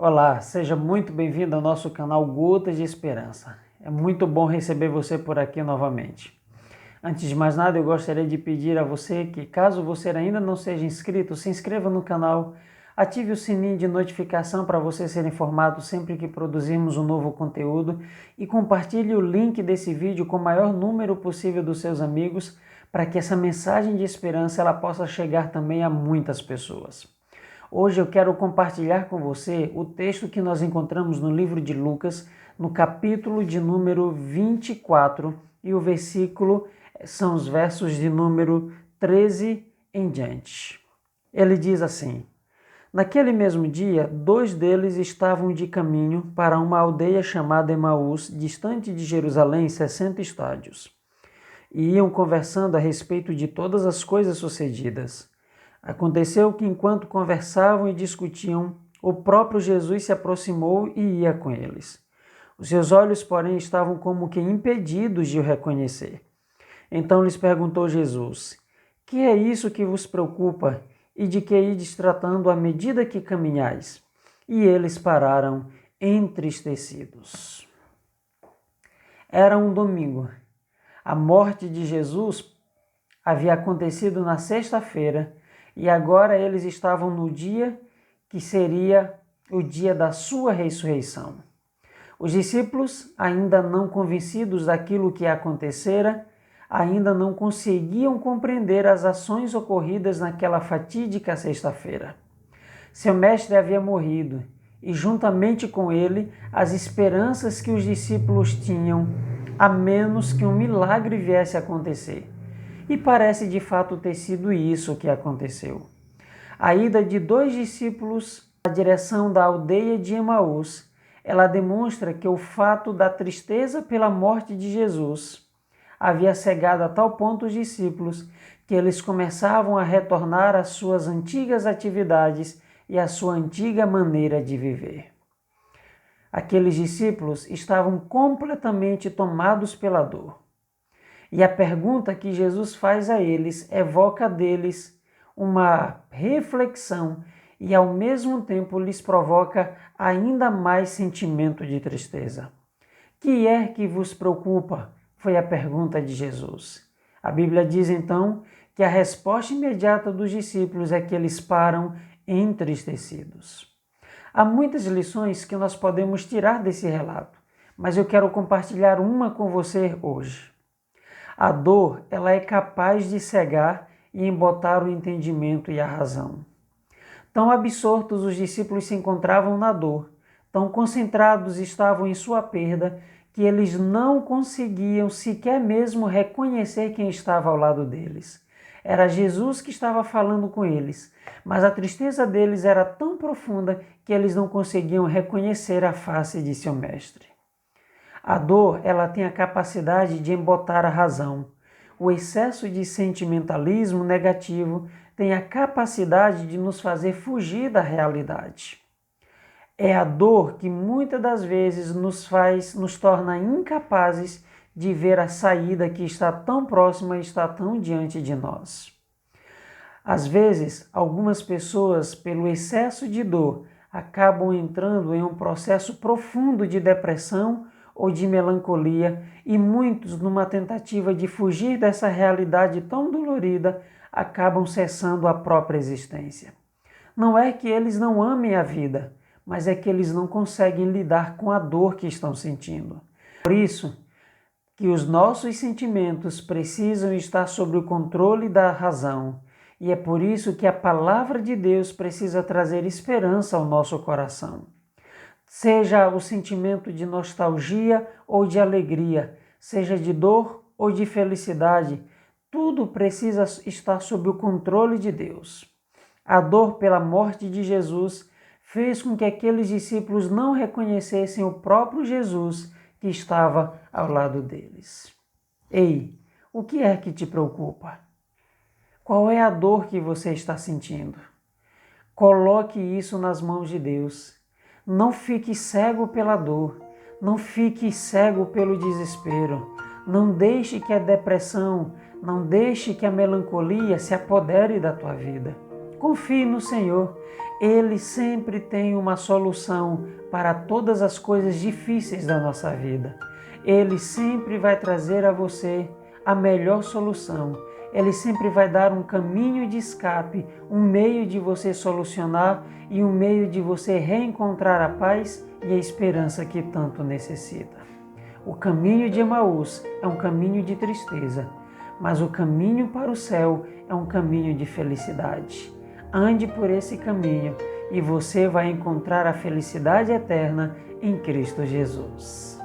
Olá, seja muito bem-vindo ao nosso canal Gotas de Esperança. É muito bom receber você por aqui novamente. Antes de mais nada, eu gostaria de pedir a você que, caso você ainda não seja inscrito, se inscreva no canal, ative o sininho de notificação para você ser informado sempre que produzirmos um novo conteúdo e compartilhe o link desse vídeo com o maior número possível dos seus amigos para que essa mensagem de esperança ela possa chegar também a muitas pessoas. Hoje eu quero compartilhar com você o texto que nós encontramos no livro de Lucas, no capítulo de número 24, e o versículo são os versos de número 13 em diante. Ele diz assim: Naquele mesmo dia, 2 deles estavam de caminho para uma aldeia chamada Emaús, distante de Jerusalém 60 estádios, e iam conversando a respeito de todas as coisas sucedidas. Aconteceu que, enquanto conversavam e discutiam, o próprio Jesus se aproximou e ia com eles. Os seus olhos, porém, estavam como que impedidos de o reconhecer. Então lhes perguntou Jesus: Que é isso que vos preocupa e de que ides tratando à medida que caminhais? E eles pararam entristecidos. Era um domingo. A morte de Jesus havia acontecido na sexta-feira, e agora eles estavam no dia que seria o dia da sua ressurreição. Os discípulos, ainda não convencidos daquilo que acontecera, ainda não conseguiam compreender as ações ocorridas naquela fatídica sexta-feira. Seu mestre havia morrido, e juntamente com ele as esperanças que os discípulos tinham, a menos que um milagre viesse a acontecer. E parece de fato ter sido isso que aconteceu. A ida de 2 discípulos na direção da aldeia de Emaús, ela demonstra que o fato da tristeza pela morte de Jesus havia cegado a tal ponto os discípulos que eles começavam a retornar às suas antigas atividades e à sua antiga maneira de viver. Aqueles discípulos estavam completamente tomados pela dor. E a pergunta que Jesus faz a eles evoca deles uma reflexão e ao mesmo tempo lhes provoca ainda mais sentimento de tristeza. Que é que vos preocupa? Foi a pergunta de Jesus. A Bíblia diz então que a resposta imediata dos discípulos é que eles param entristecidos. Há muitas lições que nós podemos tirar desse relato, mas eu quero compartilhar uma com você hoje. A dor, ela é capaz de cegar e embotar o entendimento e a razão. Tão absortos os discípulos se encontravam na dor, tão concentrados estavam em sua perda, que eles não conseguiam sequer mesmo reconhecer quem estava ao lado deles. Era Jesus que estava falando com eles, mas a tristeza deles era tão profunda que eles não conseguiam reconhecer a face de seu mestre. A dor, ela tem a capacidade de embotar a razão. O excesso de sentimentalismo negativo tem a capacidade de nos fazer fugir da realidade. É a dor que muitas das vezes nos torna incapazes de ver a saída que está tão próxima e está tão diante de nós. Às vezes, algumas pessoas, pelo excesso de dor, acabam entrando em um processo profundo de depressão ou de melancolia, e muitos, numa tentativa de fugir dessa realidade tão dolorida, acabam cessando a própria existência. Não é que eles não amem a vida, mas é que eles não conseguem lidar com a dor que estão sentindo. Por isso que os nossos sentimentos precisam estar sob o controle da razão, e é por isso que a palavra de Deus precisa trazer esperança ao nosso coração. Seja o sentimento de nostalgia ou de alegria, seja de dor ou de felicidade, tudo precisa estar sob o controle de Deus. A dor pela morte de Jesus fez com que aqueles discípulos não reconhecessem o próprio Jesus que estava ao lado deles. Ei, o que é que te preocupa? Qual é a dor que você está sentindo? Coloque isso nas mãos de Deus. Não fique cego pela dor, não fique cego pelo desespero, não deixe que a depressão, não deixe que a melancolia se apodere da tua vida. Confie no Senhor. Ele sempre tem uma solução para todas as coisas difíceis da nossa vida. Ele sempre vai trazer a você a melhor solução. Ele sempre vai dar um caminho de escape, um meio de você solucionar e um meio de você reencontrar a paz e a esperança que tanto necessita. O caminho de Emaús é um caminho de tristeza, mas o caminho para o céu é um caminho de felicidade. Ande por esse caminho e você vai encontrar a felicidade eterna em Cristo Jesus.